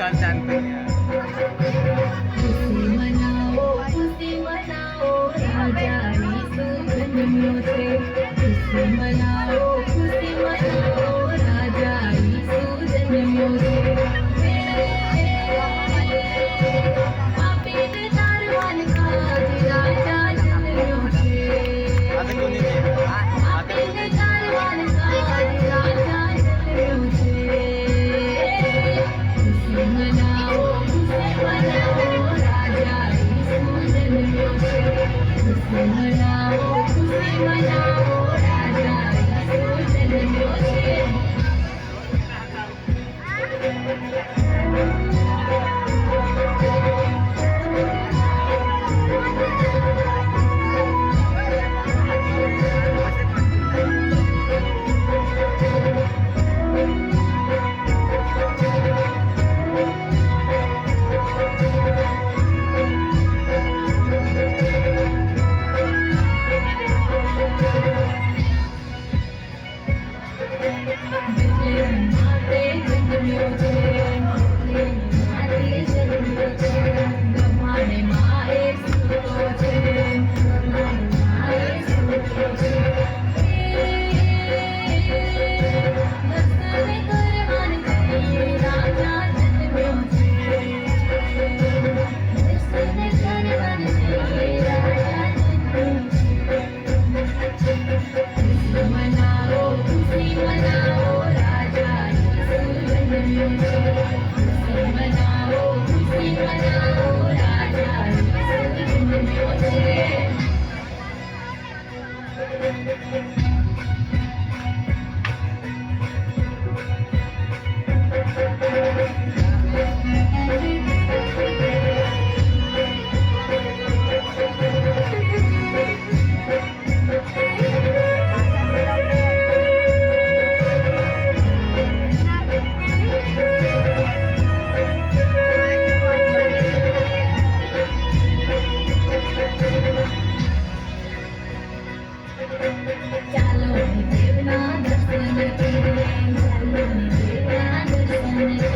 बाल जानते हैं खुशी मनाओ राजा यीशु जन्म्यो से। खुशी मनाओ राजा यीशु जन्म्यो से। पापी ने तारवान काज राजा जन्म्यो से। आता कोणी नाही पापी ने तारवान काज राजा जन्म्यो से। खुशी मनाओ राजा यीशु जन्म्यो से। खुशी मनाओ राजा यीशु जन्म्यो से। माते जन्म्यो છે। માતે જન્મ્યો છે। બ્રહ્માને માએ સૂતો છે। માએ સૂતો છે। દર્શન કરવાન જઈએ રાજા જન્મ્યો છે। દર્શન કરવાન જઈએ રાજા જન્મ્યો છે। ખુશી મનાવો રાજા यीशु जन्म्यो છે। खुशी मनाओ राजा यीशु जन्म्यो છે। ચાલો દેવના દર્શન કરીએ। ચાલો દેવના દર્શન કરીએ।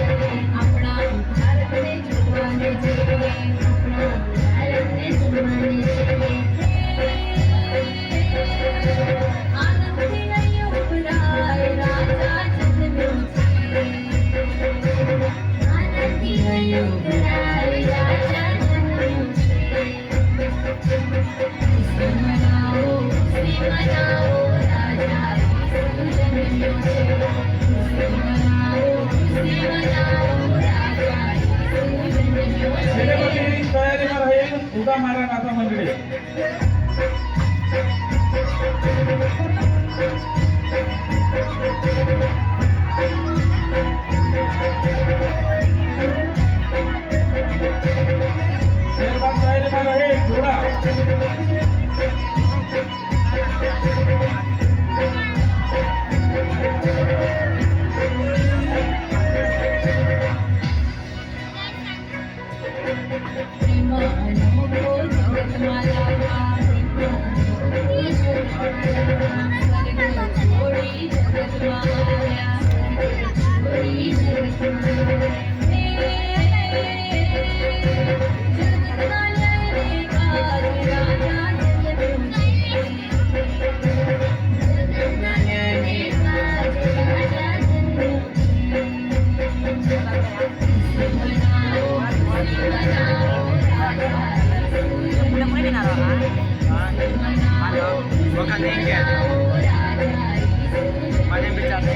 આપણા ભારતને જોવાને જઈએ। આપણા ભારતને જોવાને જઈએ। આનંદથી અહીં ઉભરાય રાજા જન્મ્યો છે। આનંદથી અહીં ઉભરાય રાજા જન્મ્યો છે। ખુશી મનાવો રાજા यीशु जन्म्यो છે। ખુશી મનાવો રાજા यीशु જન્મ્યો છે। तयारीમાં રહે ઉગા મારા નાતા મંડળી ત્યારબાદ તૈયારીમાં રહે જોડા પ્રેમ અનોખો જગતમાં લાવવા। સ્વર્ગ છોડી જગતમાં આવ્યા। છોડી જગતમાં જગતના ન્યાયને કાજ રાજા જન્મ્યો છે। જગતના ન્યાયને કાજ રાજા જન્મ્યો છે। ખુશી મનાવો રાજા udah mulai naruh kan halo bukan engage રાજા banyak bicara